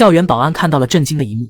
校园保安看到了震惊的一幕。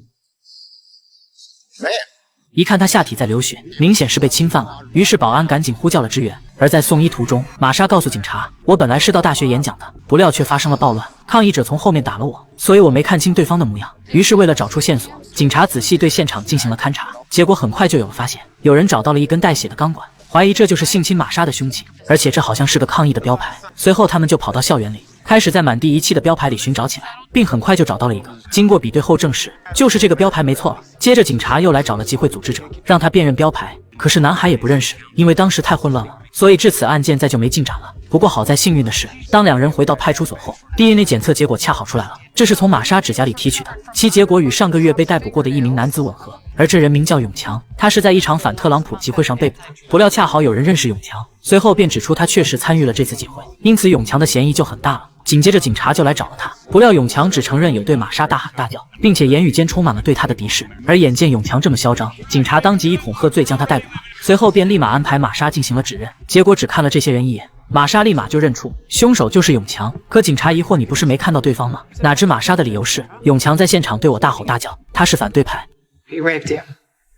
一看他下体在流血，明显是被侵犯了，于是保安赶紧呼叫了支援。而在送医途中，玛莎告诉警察，我本来是到大学演讲的，不料却发生了暴乱，抗议者从后面打了我，所以我没看清对方的模样。于是为了找出线索，警察仔细对现场进行了勘查，结果很快就有了发现，有人找到了一根带血的钢管，怀疑这就是性侵玛莎的凶器，而且这好像是个抗议的标牌。随后他们就跑到校园里，开始在满地遗弃的标牌里寻找起来，并很快就找到了一个。经过比对后证实，就是这个标牌没错了。接着警察又来找了集会组织者，让他辨认标牌，可是男孩也不认识，因为当时太混乱了，所以至此案件再就没进展了。不过好在幸运的是，当两人回到派出所后， DNA 检测结果恰好出来了，这是从玛莎指甲里提取的，其结果与上个月被逮捕过的一名男子吻合。而这人名叫永强，他是在一场反特朗普集会上被捕的，不料恰好有人认识永强，随后便指出他确实参与了这次集会，因此永强的嫌疑就很大了。紧接着警察就来找了他，不料永强只承认有对玛莎大喊大叫，并且言语间充满了对他的敌视。而眼见永强这么嚣张，警察当即以恐吓罪将他逮捕了，随后便立马安排玛莎进行了指认。结果只看了这些人一眼，玛莎立马就认出凶手就是永强。可警察疑惑，你不是没看到对方吗？哪知玛莎的理由是，永强在现场对我大吼大叫，他是反对派。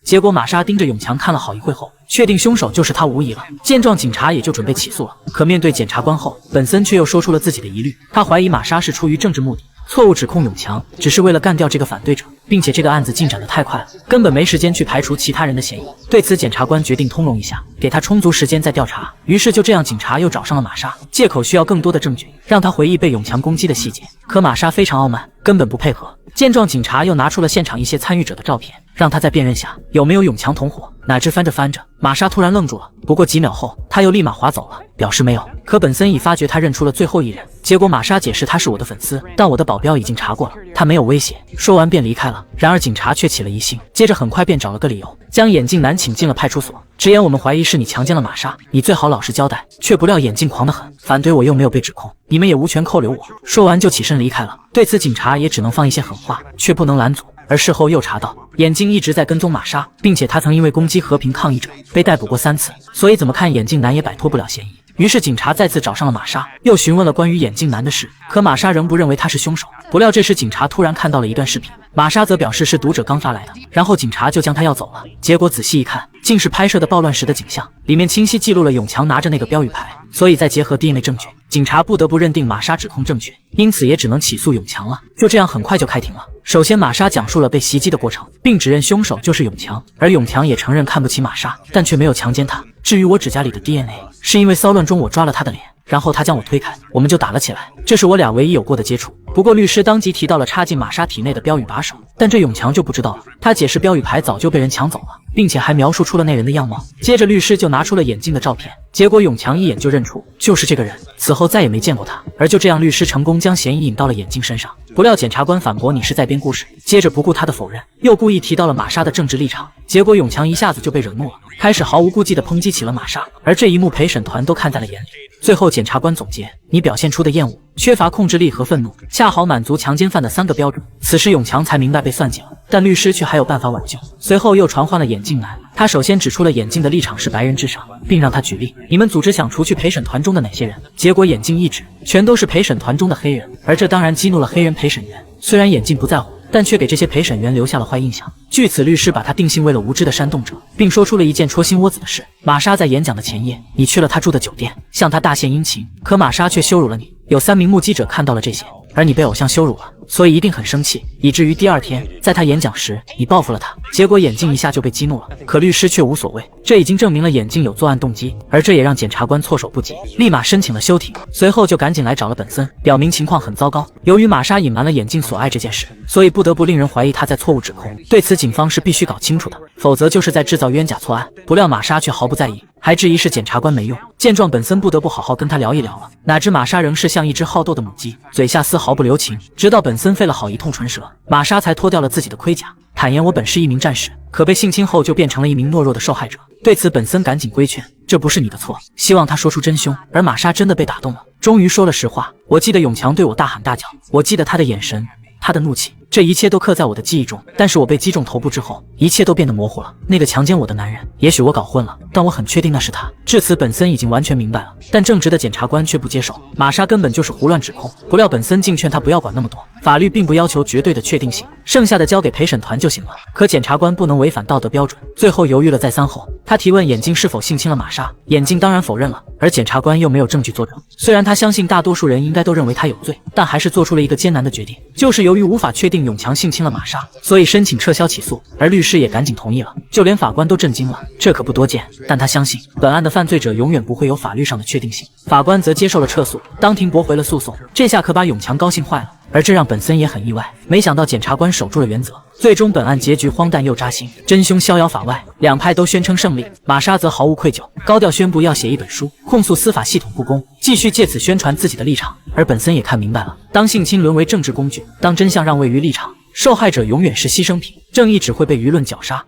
结果玛莎盯着永强看了好一会后，确定凶手就是他无疑了。见状，警察也就准备起诉了。可面对检察官后，本森却又说出了自己的疑虑，他怀疑玛莎是出于政治目的，错误指控永强只是为了干掉这个反对者，并且这个案子进展得太快了，根本没时间去排除其他人的嫌疑。对此，检察官决定通融一下，给他充足时间再调查。于是就这样，警察又找上了玛莎，借口需要更多的证据，让他回忆被永强攻击的细节。可玛莎非常傲慢，根本不配合。见状，警察又拿出了现场一些参与者的照片，让他再辨认下有没有永强同伙。哪知翻着翻着，玛莎突然愣住了，不过几秒后，他又立马划走了，表示没有。可本森已发觉他认出了最后一人，结果玛莎解释他是我的粉丝，但我的保镖已经查过了，他没有威胁。说完便离开了。然而警察却起了疑心，接着很快便找了个理由，将眼镜男请进了派出所，直言我们怀疑是你强奸了玛莎，你最好老实交代。却不料眼镜狂得很，反对我又没有被指控，你们也无权扣留我。说完就起身离开了。对此警察也只能放一些狠话，却不能拦阻。而事后又查到，眼镜一直在跟踪玛莎，并且他曾因为攻击和平抗议者被逮捕过3次，所以怎么看眼镜男也摆脱不了嫌疑。于是警察再次找上了玛莎，又询问了关于眼镜男的事，可玛莎仍不认为他是凶手。不料这时警察突然看到了一段视频，玛莎则表示是读者刚发来的，然后警察就将他要走了。结果仔细一看，竟是拍摄的暴乱时的景象，里面清晰记录了永强拿着那个标语牌，所以再结合 DNA 证据，警察不得不认定玛莎指控正确，因此也只能起诉永强了。就这样很快就开庭了。首先玛莎讲述了被袭击的过程，并指认凶手就是永强，而永强也承认看不起玛莎，但却没有强奸她。至于我指甲里的 DNA， 是因为骚乱中我抓了他的脸，然后他将我推开，我们就打了起来，这是我俩唯一有过的接触。不过律师当即提到了插进玛莎体内的标语把手，但这永强就不知道了。他解释标语牌早就被人抢走了，并且还描述出了那人的样貌。接着律师就拿出了眼镜的照片，结果永强一眼就认出就是这个人，此后再也没见过他。而就这样，律师成功将嫌疑引到了眼镜身上。不料检察官反驳你是在编故事，接着不顾他的否认，又故意提到了玛莎的政治立场，结果永强一下子就被惹怒了，开始毫无顾忌地抨击起了玛莎。而这一幕陪审团都看在了眼里。最后检察官总结，你表现出的厌恶、缺乏控制力和愤怒，恰好满足强奸犯的3个标准。此时永强才明白被算计了，但律师却还有办法挽救。随后又传唤了眼镜男，他首先指出了眼镜的立场是白人至上，并让他举例，你们组织想除去陪审团中的哪些人？结果眼镜一指，全都是陪审团中的黑人，而这当然激怒了黑人陪审员。虽然眼镜不在乎，但却给这些陪审员留下了坏印象。据此，律师把他定性为了无知的煽动者，并说出了一件戳心窝子的事：玛莎在演讲的前夜，你去了她住的酒店，向她大献殷勤，可玛莎却羞辱了你。有3名目击者看到了这些，而你被偶像羞辱了，所以一定很生气，以至于第2天在他演讲时，你报复了他。结果眼镜一下就被激怒了，可律师却无所谓，这已经证明了眼镜有作案动机，而这也让检察官措手不及，立马申请了休庭。随后就赶紧来找了本森，表明情况很糟糕。由于玛莎隐瞒了眼镜所爱这件事，所以不得不令人怀疑他在错误指控。对此，警方是必须搞清楚的，否则就是在制造冤假错案。不料玛莎却毫不在意，还质疑是检察官没用。见状，本森不得不好好跟他聊一聊了。哪知玛莎仍是像一只好斗的母鸡，嘴下丝毫不留情，直到本森费了好一通唇舌，玛莎才脱掉了自己的盔甲，坦言我本是一名战士，可被性侵后就变成了一名懦弱的受害者。对此，本森赶紧规劝，这不是你的错，希望他说出真凶。而玛莎真的被打动了，终于说了实话。我记得永强对我大喊大叫，我记得他的眼神，他的怒气，这一切都刻在我的记忆中。但是我被击中头部之后，一切都变得模糊了。那个强奸我的男人，也许我搞混了，但我很确定那是他。至此，本森已经完全明白了，但正直的检察官却不接受，玛莎根本就是胡乱指控。不料本森竟劝他不要管那么多，法律并不要求绝对的确定性，剩下的交给陪审团就行了。可检察官不能违反道德标准，最后犹豫了再三后，他提问眼镜是否性侵了玛莎，眼镜当然否认了，而检察官又没有证据作证。虽然他相信大多数人应该都认为他有罪，但还是做出了一个艰难的决定，就是由于无法确定永强性侵了玛莎，所以申请撤销起诉，而律师也赶紧同意了。就连法官都震惊了，这可不多见，但他相信本案的犯罪者永远不会有法律上的确定性。法官则接受了撤诉，当庭驳回了诉讼，这下可把永强高兴坏了。而这让本森也很意外，没想到检察官守住了原则，最终本案结局荒诞又扎心，真凶逍遥法外，两派都宣称胜利。玛莎则毫无愧疚，高调宣布要写一本书，控诉司法系统不公，继续借此宣传自己的立场。而本森也看明白了，当性侵沦为政治工具，当真相让位于立场，受害者永远是牺牲品，正义只会被舆论绞杀。